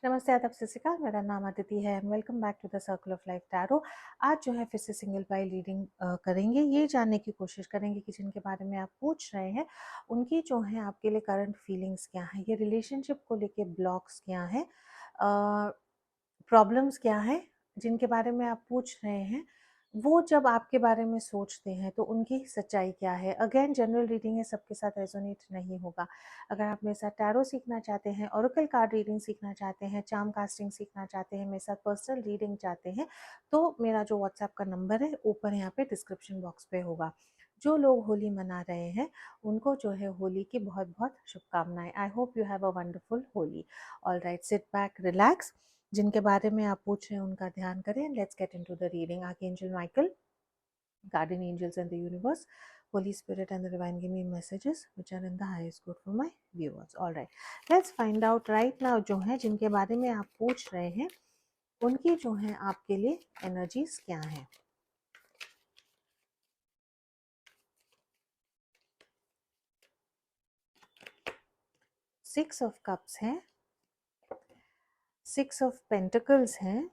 नमस्ते, आदाब, सत श्री अकाल। मेरा नाम अदिति है and welcome back to the circle of life tarot. आज जो है फिर से सिंगल पाई रीडिंग करेंगे। ये जानने की कोशिश करेंगे कि जिनके बारे में आप पूछ रहे हैं उनकी जो है आपके लिए करंट फीलिंग्स क्या है, ये रिलेशनशिप को लेके ब्लॉक्स क्या है, प्रॉब्लम्स क्या है, जिनके बारे में आप पूछ रहे हैं वो जब आपके बारे में सोचते हैं तो उनकी सच्चाई क्या है। अगेन जनरल रीडिंग है, सबके साथ रेजोनेट नहीं होगा। अगर आप मेरे साथ टैरो सीखना चाहते हैं, ओरेकल कार्ड रीडिंग सीखना चाहते हैं, चार्म कास्टिंग सीखना चाहते हैं, मेरे साथ पर्सनल रीडिंग चाहते हैं, तो मेरा जो व्हाट्सएप का नंबर है ऊपर यहाँ पे डिस्क्रिप्शन बॉक्स पे होगा। जो लोग होली मना रहे हैं उनको जो है होली की बहुत बहुत शुभकामनाएं। I hope you have a wonderful Holi. All right, sit back, relax. जिनके बारे में आप पूछ रहे हैं उनका ध्यान करें। Let's get into the reading. Archangel Michael, guardian angels and the universe, Holy Spirit and the divine, give me messages which are in the highest good for my viewers. All right, let's find out right now जो है जिनके बारे में आप पूछ रहे हैं उनकी जो है आपके लिए एनर्जीज क्या है। सिक्स ऑफ कप्स है, सिक्स ऑफ पेंटिकल्स हैं,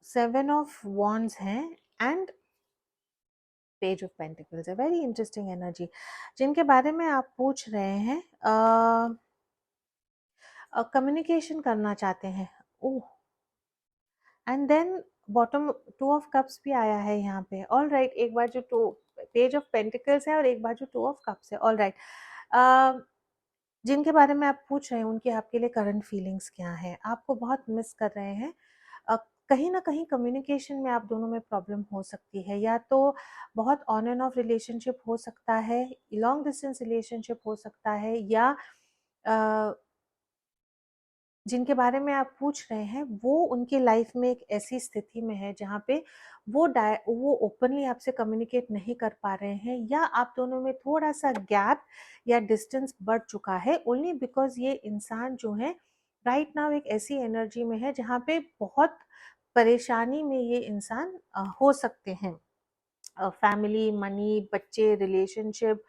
सेवन ऑफ वॉन्ड्स हैं एंड पेज ऑफ पेंटिकल्स है। Very interesting energy. जिनके बारे में आप पूछ रहे हैं कम्युनिकेशन करना चाहते हैं। Oh, and then bottom two of cups भी आया है यहाँ पे। ऑल राइट, एक बार जो टू पेज ऑफ पेंटिकल्स है और एक बार जो टू ऑफ कप्स है। ऑल राइट, जिनके बारे में आप पूछ रहे हैं उनकी आपके लिए करंट फीलिंग्स क्या है। आपको बहुत मिस कर रहे हैं। कहीं ना कहीं कम्युनिकेशन में आप दोनों में प्रॉब्लम हो सकती है, या तो बहुत ऑन एंड ऑफ रिलेशनशिप हो सकता है, लॉन्ग डिस्टेंस रिलेशनशिप हो सकता है, या जिनके बारे में आप पूछ रहे हैं वो उनकी लाइफ में एक ऐसी स्थिति में है जहाँ पे वो ओपनली आपसे कम्युनिकेट नहीं कर पा रहे हैं, या आप दोनों में थोड़ा सा गैप या डिस्टेंस बढ़ चुका है। ओनली बिकॉज ये इंसान जो है राइट नाउ एक ऐसी एनर्जी में है जहाँ पे बहुत परेशानी में ये इंसान हो सकते हैं। फैमिली, मनी, बच्चे, रिलेशनशिप,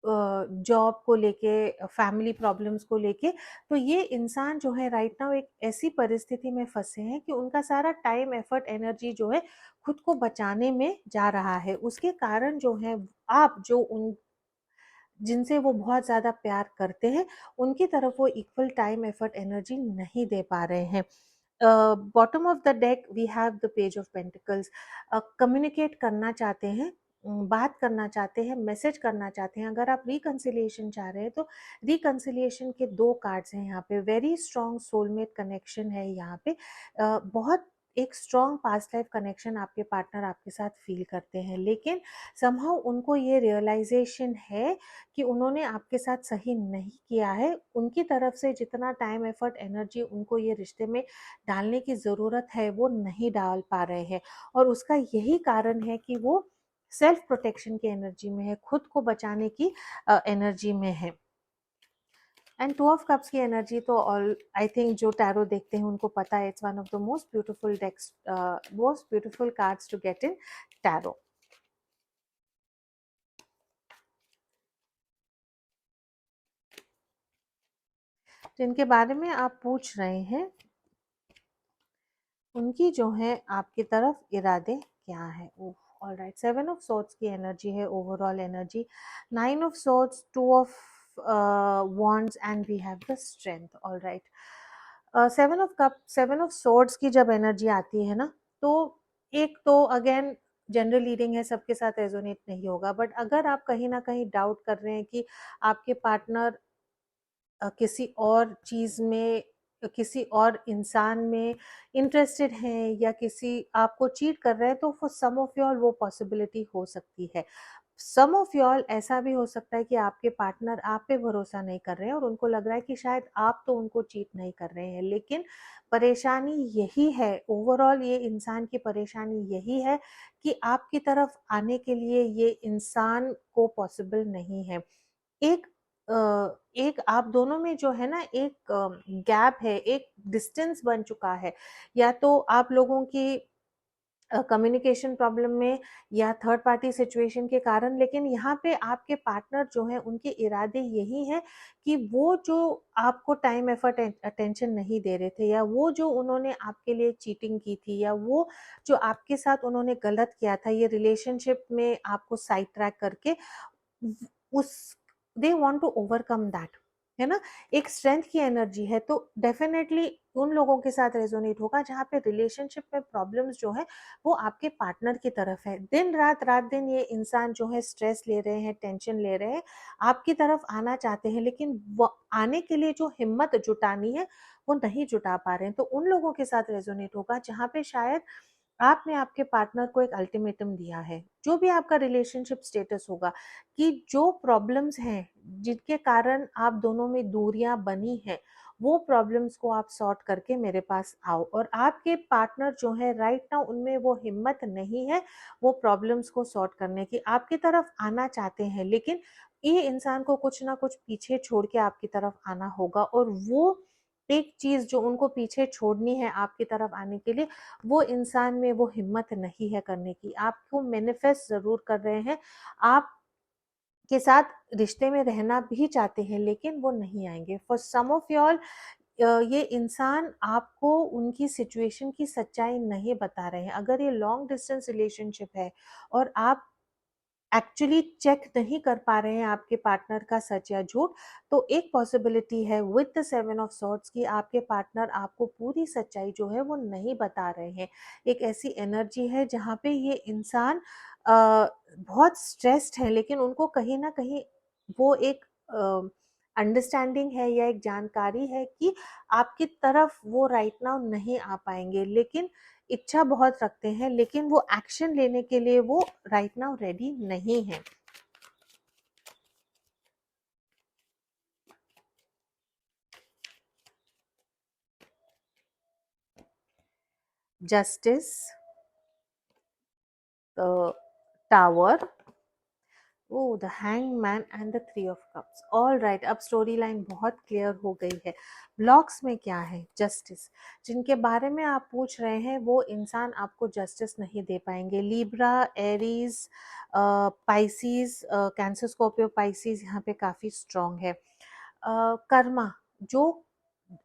जॉब को लेके, फैमिली प्रॉब्लम्स को लेके। तो ये इंसान जो है राइट नाउ एक ऐसी परिस्थिति में फंसे हैं कि उनका सारा टाइम, एफर्ट, एनर्जी जो है खुद को बचाने में जा रहा है। उसके कारण जो है आप जो उन जिनसे वो बहुत ज़्यादा प्यार करते हैं उनकी तरफ वो इक्वल टाइम, एफर्ट, एनर्जी नहीं दे पा रहे हैं। Bottom of the deck we have the page of pentacles. Communicate करना चाहते हैं, बात करना चाहते हैं, मैसेज करना चाहते हैं। अगर आप रिकन्सिलिएशन चाह रहे हैं तो रिकन्सिलिएशन के दो कार्ड्स हैं यहाँ पे। वेरी स्ट्रॉन्ग सोलमेट कनेक्शन है यहाँ पे। बहुत एक स्ट्रॉन्ग पास्ट लाइफ कनेक्शन आपके पार्टनर आपके साथ फील करते हैं, लेकिन समहाउ उनको ये रियलाइजेशन है कि उन्होंने आपके साथ सही नहीं किया है। उनकी तरफ से जितना टाइम, एफर्ट, एनर्जी उनको ये रिश्ते में डालने की ज़रूरत है वो नहीं डाल पा रहे हैं, और उसका यही कारण है कि वो सेल्फ प्रोटेक्शन की एनर्जी में है, खुद को बचाने की एनर्जी में है। एंड टू ऑफ कप्स की एनर्जी तो ऑल आई थिंक जो टैरो देखते हैं उनको पता है, it's one of the most beautiful decks, most beautiful cards to get in tarot. जिनके बारे में आप पूछ रहे हैं उनकी जो है आपकी तरफ इरादे क्या है। All right, seven of swords की एनर्जी है overall energy, nine of swords, two of wands and we have the strength. All right, seven of cup, seven of swords की जब एनर्जी आती है ना, तो एक तो अगेन जनरल रीडिंग है, सबके साथ रेजोनेट नहीं होगा, बट अगर आप कहीं ना कहीं डाउट कर रहे हैं कि आपके पार्टनर किसी और चीज़ में, किसी और इंसान में इंटरेस्टेड हैं, या किसी आपको चीट कर रहे हैं, तो फॉर सम ऑफ यॉल वो पॉसिबिलिटी हो सकती है। सम ऑफ यॉल ऐसा भी हो सकता है कि आपके पार्टनर आप पे भरोसा नहीं कर रहे हैं और उनको लग रहा है कि शायद आप तो उनको चीट नहीं कर रहे हैं, लेकिन परेशानी यही है, ओवरऑल ये इंसान की परेशानी यही है कि आपकी तरफ आने के लिए ये इंसान को पॉसिबल नहीं है। एक एक आप दोनों में जो है ना एक गैप है, एक डिस्टेंस बन चुका है। या तो आप लोगों की कम्युनिकेशन प्रॉब्लम में या थर्ड पार्टी सिचुएशन के कारण, लेकिन यहाँ पे आपके पार्टनर जो हैं उनके इरादे यही हैं कि वो जो आपको टाइम एफर्ट अटेंशन नहीं दे रहे थे, या वो जो उन्होंने आपके लिए चीटिंग की थी, या वो जो आपके साथ उन्होंने गलत किया था ये रिलेशनशिप में आपको साइड ट्रैक करके, उस they want to overcome that, है ना? एक स्ट्रेंथ की एनर्जी है, तो डेफिनेटली उन लोगों के साथ रेजोनेट होगा जहाँ पे रिलेशनशिप में प्रॉब्लम्स जो है वो आपके पार्टनर की तरफ है। दिन रात रात दिन ये इंसान जो है स्ट्रेस ले रहे हैं, टेंशन ले रहे हैं, आपकी तरफ आना चाहते हैं, लेकिन वो आने के लिए जो हिम्मत जुटानी है वो नहीं जुटा पा रहे हैं। तो उन लोगों के साथ रेजोनेट होगा जहाँ पे शायद आपने आपके पार्टनर को एक अल्टीमेटम दिया है, जो भी आपका रिलेशनशिप स्टेटस होगा, कि जो प्रॉब्लम्स हैं जिनके कारण आप दोनों में दूरियां बनी हैं, वो प्रॉब्लम्स को आप सॉर्ट करके मेरे पास आओ। और आपके पार्टनर जो है राइट नाउ उनमें वो हिम्मत नहीं है वो प्रॉब्लम्स को सॉर्ट करने की, आपकी तरफ आना चाहते हैं, लेकिन ये इंसान को कुछ ना कुछ पीछे छोड़ के आपकी तरफ आना होगा, और वो एक चीज जो उनको पीछे छोड़नी है आपकी तरफ आने के लिए, वो इंसान में वो हिम्मत नहीं है करने की। आपको मैनिफेस्ट जरूर कर रहे हैं, आप के साथ रिश्ते में रहना भी चाहते हैं, लेकिन वो नहीं आएंगे। फॉर सम ऑफ यॉल ये इंसान आपको उनकी सिचुएशन की सच्चाई नहीं बता रहे हैं। अगर ये लॉन्ग डिस्टेंस रिलेशनशिप है और आप एक्चुअली चेक नहीं कर पा रहे हैं आपके पार्टनर का सच या झूठ, तो एक पॉसिबिलिटी है with the seven of swords की आपके पार्टनर आपको पूरी सच्चाई जो है वो नहीं बता रहे हैं। एक ऐसी एनर्जी है जहाँ पे ये इंसान बहुत स्ट्रेस्ड है, लेकिन उनको कहीं ना कहीं वो एक अंडरस्टैंडिंग है या एक जानकारी है कि आपकी तरफ वो राइट नाउ नहीं आ पाएंगे, लेकिन इच्छा बहुत रखते हैं, लेकिन वो एक्शन लेने के लिए वो राइट नाउ रेडी नहीं है। जस्टिस, टावर, ओ the hangman and the three of cups. All right, अब स्टोरी लाइन बहुत क्लियर हो गई है। ब्लॉक्स में क्या है? जस्टिस। जिनके बारे में आप पूछ रहे हैं वो इंसान आपको जस्टिस नहीं दे पाएंगे। Libra, Aries, Pisces, cancer, Scorpio, Pisces यहाँ पे काफी स्ट्रांग है। कर्मा, जो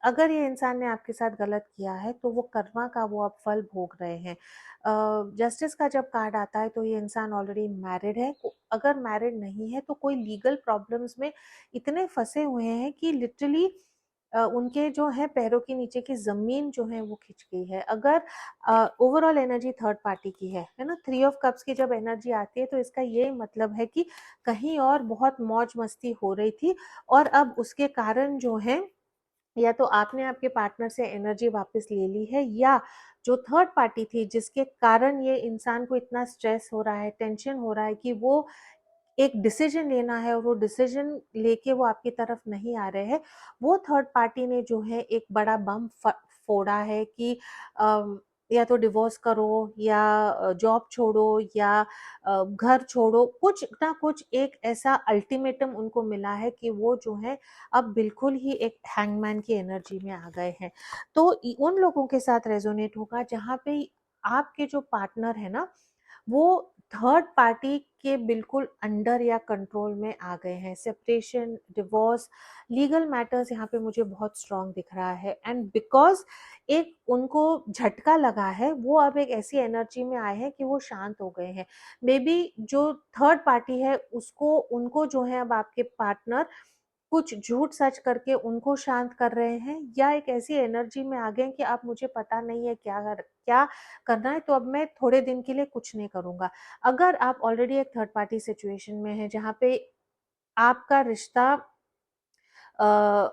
अगर ये इंसान ने आपके साथ गलत किया है तो वो कर्मा का वो अब फल भोग रहे हैं। जस्टिस का जब कार्ड आता है तो ये इंसान ऑलरेडी मैरिड है, अगर मैरिड नहीं है तो कोई लीगल प्रॉब्लम्स में इतने फंसे हुए हैं कि लिटरली उनके जो है पैरों के नीचे की जमीन जो है वो खिंच गई है। अगर ओवरऑल एनर्जी थर्ड पार्टी की है ना, थ्री ऑफ कप्स की जब एनर्जी आती है तो इसका ये मतलब है कि कहीं और बहुत मौज मस्ती हो रही थी, और अब उसके कारण जो है या तो आपने आपके पार्टनर से एनर्जी वापस ले ली है, या जो थर्ड पार्टी थी जिसके कारण ये इंसान को इतना स्ट्रेस हो रहा है, टेंशन हो रहा है कि वो एक डिसीजन लेना है और वो डिसीजन लेके वो आपकी तरफ नहीं आ रहे हैं, वो थर्ड पार्टी ने जो है एक बड़ा बम फोड़ा है कि या तो डिवोर्स करो, या जॉब छोड़ो, या घर छोड़ो, कुछ ना कुछ एक ऐसा अल्टीमेटम उनको मिला है कि वो जो है अब बिल्कुल ही एक हैंगमैन की एनर्जी में आ गए हैं। तो उन लोगों के साथ रेजोनेट होगा जहाँ पे आपके जो पार्टनर है ना वो थर्ड पार्टी के बिल्कुल अंडर या कंट्रोल में आ गए हैं। सेपरेशन, डिवोर्स, लीगल मैटर्स यहाँ पे मुझे बहुत स्ट्रांग दिख रहा है, एंड बिकॉज एक उनको झटका लगा है, वो अब एक ऐसी एनर्जी में आए हैं कि वो शांत हो गए हैं। मे बी जो थर्ड पार्टी है उसको उनको जो है अब आपके पार्टनर कुछ झूठ सच करके उनको शांत कर रहे हैं, या एक ऐसी एनर्जी में आ गए कि अब मुझे पता नहीं है क्या करना है, तो अब मैं थोड़े दिन के लिए कुछ नहीं करूंगा। अगर आप ऑलरेडी एक थर्ड पार्टी सिचुएशन में है जहाँ पे आपका रिश्ता अ,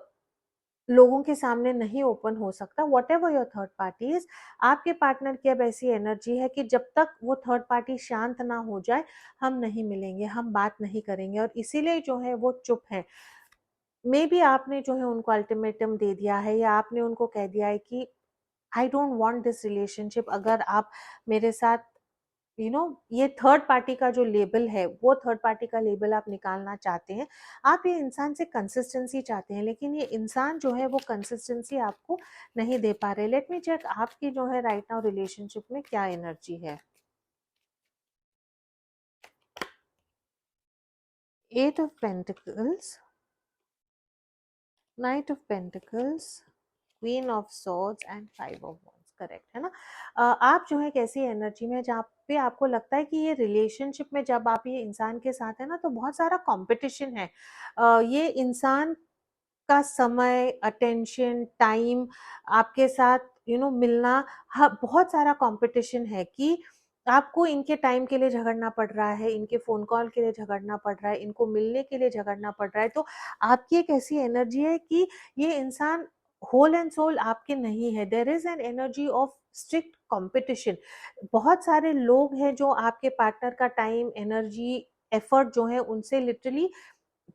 लोगों के सामने नहीं ओपन हो सकता, what ever your third party is, आपके पार्टनर की अब ऐसी एनर्जी है कि जब तक वो थर्ड पार्टी शांत ना हो जाए हम नहीं मिलेंगे, हम बात नहीं करेंगे, और इसीलिए जो है वो चुप है। मे बी आपने जो है उनको अल्टीमेटम दे दिया है, या आपने उनको कह दिया है कि आई डोंट वांट दिस रिलेशनशिप, अगर आप मेरे साथ ये थर्ड पार्टी का जो लेबल है, वो थर्ड पार्टी का लेबल आप निकालना चाहते हैं। आप ये इंसान से कंसिस्टेंसी चाहते हैं, लेकिन ये इंसान जो है वो कंसिस्टेंसी आपको नहीं दे पा रहे। लेट मी चेक आपकी जो है राइट नाउ रिलेशनशिप में क्या एनर्जी है। Eight of pentacles, knight of pentacles, queen of swords and five of wands, correct है ना। आप जो है कैसी एनर्जी में, जहाँ पे आपको लगता है कि ये रिलेशनशिप में जब आप ये इंसान के साथ है ना, तो बहुत सारा कंपटीशन है। ये इंसान का समय, अटेंशन, टाइम आपके साथ मिलना, बहुत सारा कंपटीशन है कि आपको इनके टाइम के लिए झगड़ना पड़ रहा है, इनके फोन कॉल के लिए झगड़ना पड़ रहा है, इनको मिलने के लिए झगड़ना पड़ रहा है। तो आपकी एक ऐसी एनर्जी है कि ये इंसान होल एंड सोल आपके नहीं है। There is an energy of strict competition. बहुत सारे लोग हैं जो आपके पार्टनर का टाइम, एनर्जी, एफर्ट जो है उनसे लिटरली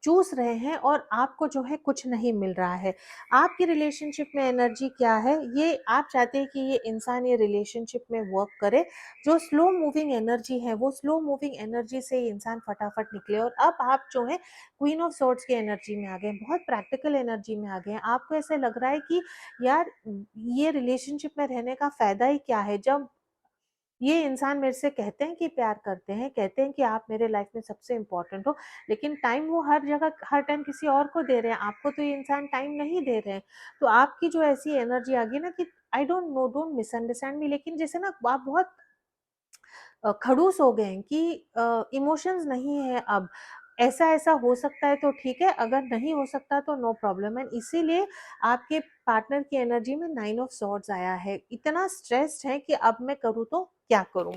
चूस रहे हैं, और आपको जो है कुछ नहीं मिल रहा है। आपकी रिलेशनशिप में एनर्जी क्या है, ये आप चाहते हैं कि ये इंसान ये रिलेशनशिप में वर्क करे। जो स्लो मूविंग एनर्जी है, वो स्लो मूविंग एनर्जी से ये इंसान फटाफट निकले। और अब आप जो है क्वीन ऑफ सॉर्ड्स की एनर्जी में आ गए, बहुत प्रैक्टिकल एनर्जी में आ गए हैं। आपको ऐसे लग रहा है कि यार, ये रिलेशनशिप में रहने का फायदा ही क्या है, जब ये इंसान मेरे से कहते हैं कि प्यार करते हैं, कहते हैं कि आप मेरे लाइफ में सबसे इम्पोर्टेंट हो, लेकिन टाइम वो हर जगह हर टाइम किसी और को दे रहे हैं, आपको तो ये इंसान टाइम नहीं दे रहे हैं। तो आपकी जो ऐसी एनर्जी आ गई ना कि I don't know, don't misunderstand मी, लेकिन जैसे ना आप बहुत खड़ूस हो गए हैं कि इमोशंस नहीं है अब। ऐसा ऐसा हो सकता है तो ठीक है, अगर नहीं हो सकता तो नो प्रॉब्लम। एंड इसीलिए आपके पार्टनर की एनर्जी में नाइन ऑफ सॉर्ड्स आया है, इतना स्ट्रेस्ड है कि अब मैं करूँ तो क्या करूँ।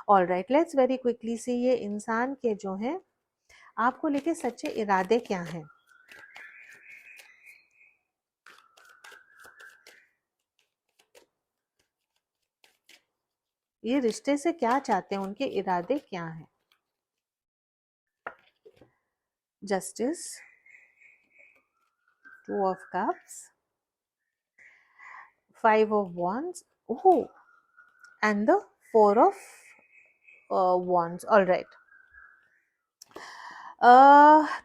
All right, let's very quickly see ये इंसान के जो है आपको लेके सच्चे इरादे क्या हैं। ये रिश्ते से क्या चाहते हैं, उनके इरादे क्या हैं। Justice, two of cups, five of wands, oh, and the four of wands. All right.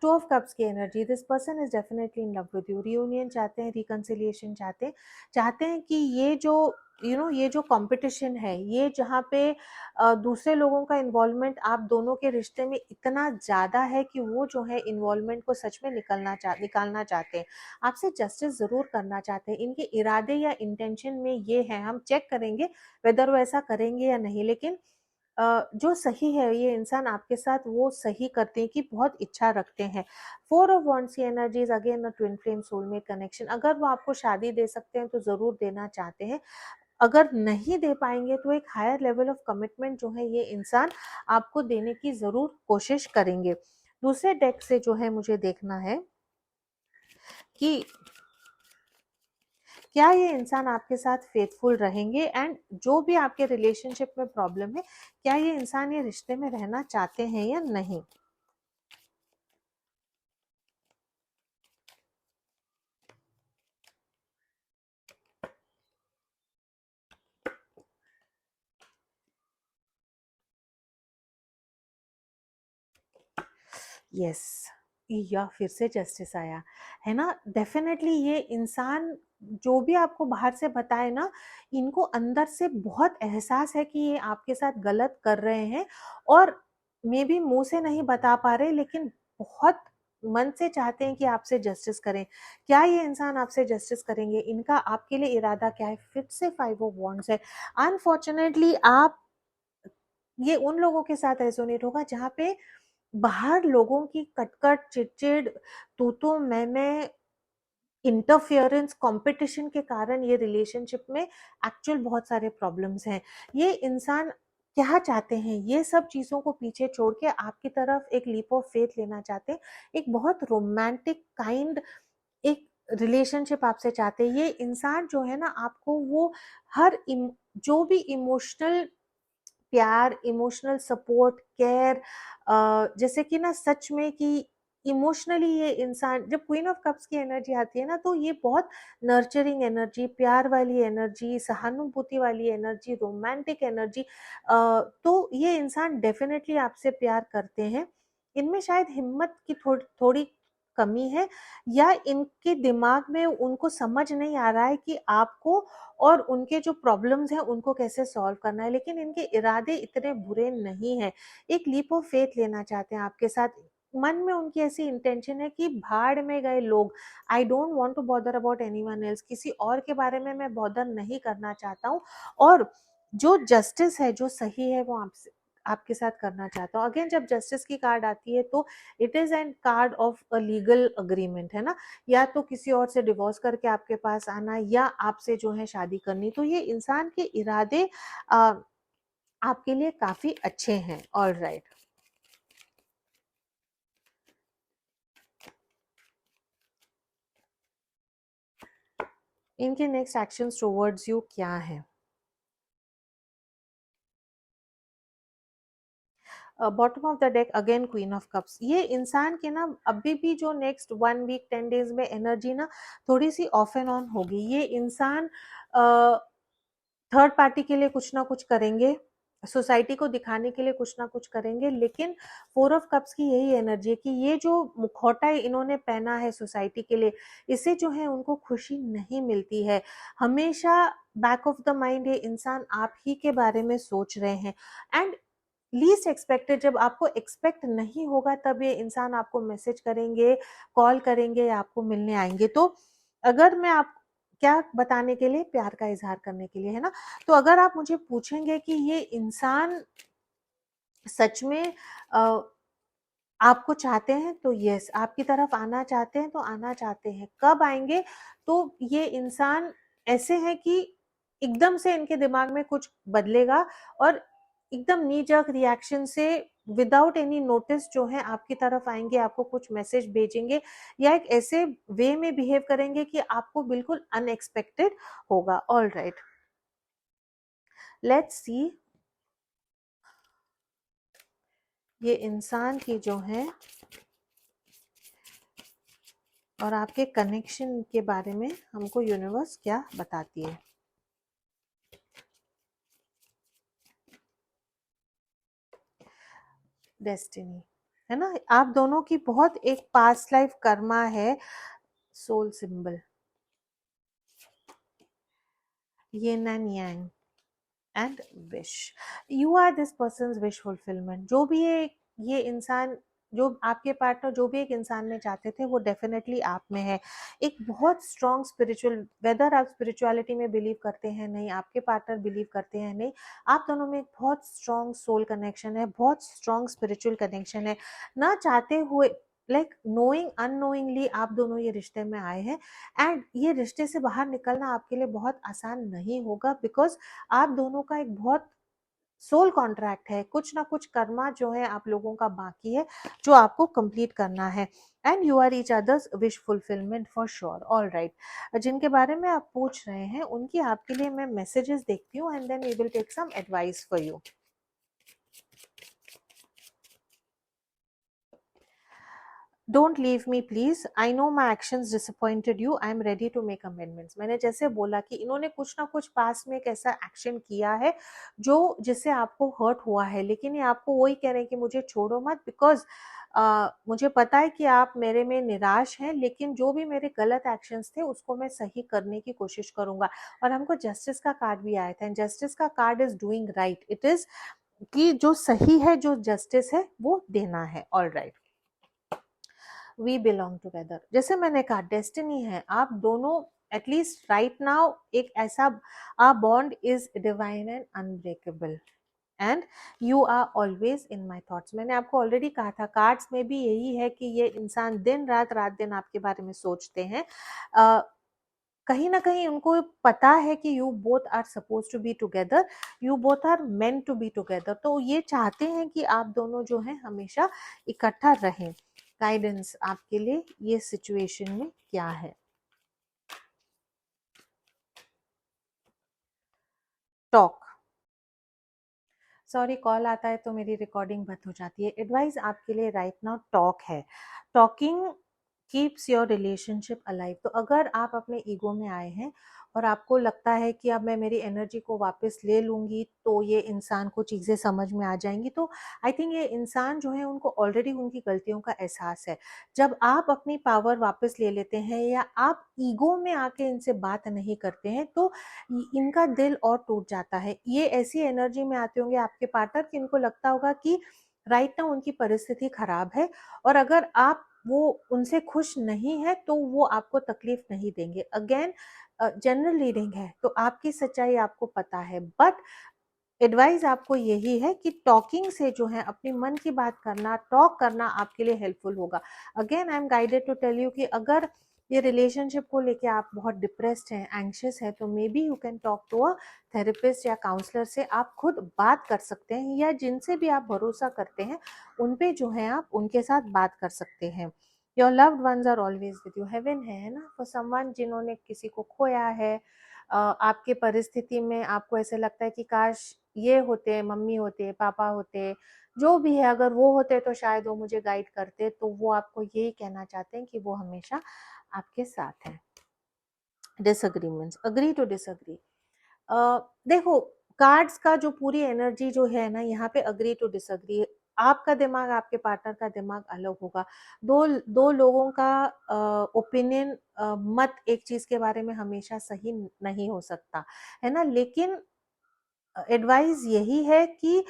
Two of cups की energy, this person is definitely in love with you. Reunion चाहते हैं, रिकंसिलिएशन चाहते हैं, चाहते हैं कि ये जो ये जो कंपटीशन है, ये जहाँ पे दूसरे लोगों का इन्वॉल्वमेंट आप दोनों के रिश्ते में इतना ज़्यादा है कि वो जो है इन्वॉल्वमेंट को सच में निकालना चाहते हैं, आपसे जस्टिस ज़रूर करना चाहते हैं। इनके इरादे या इंटेंशन में ये है, हम चेक करेंगे वेदर वो ऐसा करेंगे या नहीं, लेकिन जो सही है ये इंसान आपके साथ वो सही करते हैं कि बहुत इच्छा रखते हैं। फोर ऑफ वॉन्ड्स की energies again a twin flame soulmate connection. अगर वो आपको शादी दे सकते हैं तो ज़रूर देना चाहते हैं, अगर नहीं दे पाएंगे तो एक हायर लेवल ऑफ कमिटमेंट जो है ये इंसान आपको देने की ज़रूर कोशिश करेंगे। दूसरे डेक से जो है मुझे देखना है कि क्या ये इंसान आपके साथ फेथफुल रहेंगे, एंड जो भी आपके रिलेशनशिप में प्रॉब्लम है, क्या ये इंसान ये रिश्ते में रहना चाहते हैं या नहीं। यस, या फिर से जस्टिस आया है ना। डेफिनेटली ये इंसान जो भी आपको बाहर से बताए ना, इनको अंदर से बहुत एहसास है कि ये आपके साथ गलत कर रहे हैं, और मे बी मुंह से नहीं बता पा रहे, लेकिन बहुत मन से चाहते हैं कि आपसे जस्टिस करें। क्या ये इंसान आपसे जस्टिस करेंगे, इनका आपके लिए इरादा क्या है। फिर से फाइव ऑफ वॉन्ड्स है। अनफॉर्चुनेटली आप ये उन लोगों के साथ रेजोनेट होगा जहाँ पे बाहर लोगों की कटकट, चिड़चिड़, तू मैं, इंटरफियरेंस, कंपटीशन के कारण ये रिलेशनशिप में एक्चुअल बहुत सारे प्रॉब्लम्स हैं। ये इंसान क्या चाहते हैं, ये सब चीज़ों को पीछे छोड़ के आपकी तरफ एक लीप ऑफ फेथ लेना चाहते हैं। एक बहुत रोमांटिक काइंड एक रिलेशनशिप आपसे चाहते हैं। ये इंसान जो है ना, आपको वो जो भी इमोशनल प्यार, इमोशनल सपोर्ट, केयर, जैसे कि ना सच में कि इमोशनली ये इंसान, जब क्वीन ऑफ कप्स की एनर्जी आती है ना, तो ये बहुत नर्चरिंग एनर्जी, प्यार वाली एनर्जी, सहानुभूति वाली एनर्जी, रोमांटिक एनर्जी, तो ये इंसान डेफिनेटली आपसे प्यार करते हैं। इनमें शायद हिम्मत की थोड़ी कमी है, या इनके दिमाग में उनको समझ नहीं आ रहा है कि आपको और उनके जो प्रॉब्लम्स हैं उनको कैसे सॉल्व करना है, लेकिन इनके इरादे इतने बुरे नहीं हैं। एक लीप ऑफ फेथ लेना चाहते हैं आपके साथ। मन में उनकी ऐसी इंटेंशन है कि भाड़ में गए लोग, I don't want to bother about anyone else, किसी और के बारे में मैं बॉदर नहीं करना चाहता हूँ, और जो जस्टिस है, जो सही है, वो आपसे आपके साथ करना चाहता हूँ। अगेन जब जस्टिस की कार्ड आती है तो it is an card of a legal agreement, है ना, या तो किसी और से डिवोर्स करके आपके पास आना, या आपसे जो है शादी करनी। तो ये इंसान के इरादे आपके लिए काफी अच्छे हैं। ऑल राइट, इनके नेक्स्ट एक्शंस टुवर्ड्स यू क्या है? Bottom of the deck again queen of cups. ये इंसान के ना अभी भी जो नेक्स्ट 1 वीक 10 डेज में एनर्जी ना थोड़ी सी ऑफ एंड ऑन होगी। ये इंसान थर्ड पार्टी के लिए कुछ ना कुछ करेंगे, सोसाइटी को दिखाने के लिए कुछ ना कुछ करेंगे, लेकिन 4 ऑफ कप्स की यही एनर्जी है कि ये जो मुखौटा इन्होंने पहना है सोसाइटी के लिए, इससे जो है उनको खुशी नहीं मिलती है। हमेशा बैक ऑफ द माइंड ये इंसान आप ही के बारे में सोच रहे हैं, एंड लीस्ट एक्सपेक्टेड, जब आपको एक्सपेक्ट नहीं होगा तब ये इंसान आपको मैसेज करेंगे, कॉल करेंगे, या आपको मिलने आएंगे। तो अगर मैं आप क्या बताने के लिए, प्यार का इजहार करने के लिए, है ना। तो अगर आप मुझे पूछेंगे कि ये इंसान सच में आपको चाहते हैं, तो यस, आपकी तरफ आना चाहते हैं, तो आना चाहते हैं। कब आएंगे? तो ये इंसान ऐसे हैं कि एकदम से इनके दिमाग में कुछ बदलेगा, और एकदम नी जर्क रिएक्शन से, विदाउट एनी नोटिस जो है आपकी तरफ आएंगे, आपको कुछ मैसेज भेजेंगे, या एक ऐसे वे में बिहेव करेंगे कि आपको बिल्कुल अनएक्सपेक्टेड होगा। ऑल राइट, लेट्स सी ये इंसान की जो है और आपके कनेक्शन के बारे में हमको यूनिवर्स क्या बताती है। डेस्टिनी, है ना, आप दोनों की बहुत एक पास्ट लाइफ कर्मा है। Soul symbol, yin and yang and wish. You are this person's wish fulfilment. जो भी ये इंसान, जो आपके पार्टनर जो भी एक इंसान में चाहते थे, वो डेफिनेटली आप में है। एक बहुत स्ट्रॉन्ग स्पिरिचुअल, वेदर आप स्पिरिचुअलिटी में बिलीव करते हैं नहीं, आपके पार्टनर बिलीव करते हैं नहीं, आप दोनों में एक बहुत स्ट्रॉन्ग सोल कनेक्शन है, बहुत स्ट्रॉन्ग स्पिरिचुअल कनेक्शन है। ना चाहते हुए, लाइक नोइंग अननोइंगली आप दोनों ये रिश्ते में आए हैं, एंड ये रिश्ते से बाहर निकलना आपके लिए बहुत आसान नहीं होगा, बिकॉज आप दोनों का एक बहुत सोल कॉन्ट्रैक्ट है। कुछ ना कुछ कर्मा जो है आप लोगों का बाकी है, जो आपको कंप्लीट करना है, and you are each other's wish fulfilment for sure. All right, जिनके बारे में आप पूछ रहे हैं उनकी आपके लिए मैं मैसेजेस देखती हूँ, and then we will take some advice for you. Don't leave me please, I know my actions disappointed you, I am ready to make amendments. मैंने जैसे बोला कि इन्होंने कुछ ना कुछ पास में एक ऐसा एक्शन किया है जो जिससे आपको हर्ट हुआ है, लेकिन ये आपको वही कह रहे हैं कि मुझे छोड़ो मत, बिकॉज मुझे पता है कि आप मेरे में निराश हैं, लेकिन जो भी मेरे गलत एक्शंस थे उसको मैं सही करने की कोशिश करूंगा। और हमको जस्टिस का कार्ड भी आया था, एंड जस्टिस का card is doing right, it is कि जो सही है, जो जस्टिस है वो देना है। All right, we belong together. जैसे मैंने कहा, डेस्टिनी है आप दोनों, एटलीस्ट राइट नाउ एक ऐसा, a bond is divine and unbreakable, and you are always in my thoughts. मैंने आपको ऑलरेडी कहा था, कार्ड्स में भी यही है कि ये इंसान दिन रात रात दिन आपके बारे में सोचते हैं। कहीं ना कहीं उनको पता है कि you both are suppose to be together, you both are meant to be together. तो ये चाहते हैं कि आप दोनों जो है हमेशा इकट्ठा रहें। गाइडेंस आपके लिए ये सिचुएशन में क्या है? टॉक, सॉरी, कॉल आता है तो मेरी रिकॉर्डिंग बंद हो जाती है। एडवाइस आपके लिए राइट नाउ टॉक है। Talking keeps your relationship alive. तो अगर आप अपने ईगो में आए हैं और आपको लगता है कि अब मैं मेरी एनर्जी को वापस ले लूंगी तो ये इंसान को चीज़ें समझ में आ जाएंगी, तो आई थिंक ये इंसान जो है उनको ऑलरेडी उनकी गलतियों का एहसास है। जब आप अपनी पावर वापस ले लेते हैं या आप ईगो में आके इनसे बात नहीं करते हैं तो इनका दिल और टूट जाता है। ये ऐसी एनर्जी में आते होंगे आपके पार्टनर कि इनको लगता होगा कि राइट ना उनकी परिस्थिति खराब है, और अगर आप वो उनसे खुश नहीं है तो वो आपको तकलीफ नहीं देंगे। अगेन जनरल रीडिंग है तो आपकी सच्चाई आपको पता है, बट एडवाइस आपको यही है कि टॉकिंग से जो है अपनी मन की बात करना, टॉक करना आपके लिए हेल्पफुल होगा। Again I am guided to tell you कि अगर ये रिलेशनशिप को लेके आप बहुत डिप्रेस्ड हैं, एंग्शियस है, तो maybe you can talk to a therapist या काउंसलर से आप खुद बात कर सकते हैं, या जिनसे भी आप भरोसा करते हैं उन पे जो है आप उनके साथ बात कर सकते हैं। Your loved ones are always with you. Heaven है ना, फॉर समवन जिन्होंने किसी को खोया है। आपके परिस्थिति में आपको ऐसे लगता है कि काश ये होते, मम्मी होते, पापा होते, जो भी है, अगर वो होते तो शायद वो मुझे गाइड करते। तो वो आपको यही कहना चाहते हैं कि वो हमेशा आपके साथ हैं। Disagreements, agree to disagree. देखो, कार्ड्स का जो पूरी एनर्जी जो है ना यहाँ पे अग्री टू डिसएग्री। आपका दिमाग आपके पार्टनर का दिमाग अलग होगा। दो दो लोगों का ओपिनियन, मत एक चीज के बारे में हमेशा सही नहीं हो सकता, है ना। लेकिन एडवाइस यही है कि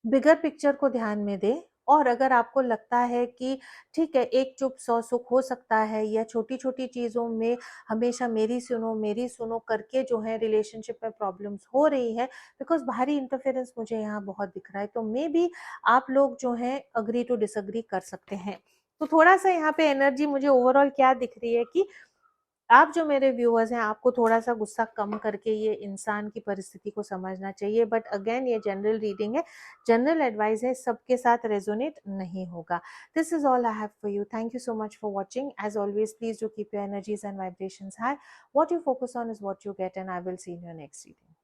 बिगर पिक्चर को ध्यान में दें। और अगर आपको लगता है कि ठीक है, एक चुप सौ सुख हो सकता है, या छोटी छोटी चीज़ों में हमेशा मेरी सुनो करके जो है रिलेशनशिप में प्रॉब्लम्स हो रही है, बिकॉज बाहरी इंटरफेरेंस मुझे यहाँ बहुत दिख रहा है, तो मे बी आप लोग जो हैं अग्री टू डिसअग्री कर सकते हैं। तो थोड़ा सा यहाँ पे एनर्जी मुझे ओवरऑल क्या दिख रही है कि आप जो मेरे व्यूअर्स हैं आपको थोड़ा सा गुस्सा कम करके ये इंसान की परिस्थिति को समझना चाहिए। बट अगेन ये जनरल रीडिंग है, जनरल एडवाइस है, सबके साथ रेजोनेट नहीं होगा। This is all I have for you. Thank you so much for watching. As always please do keep your energies and vibrations high. What you focus on is what you get, and I will see in your next reading.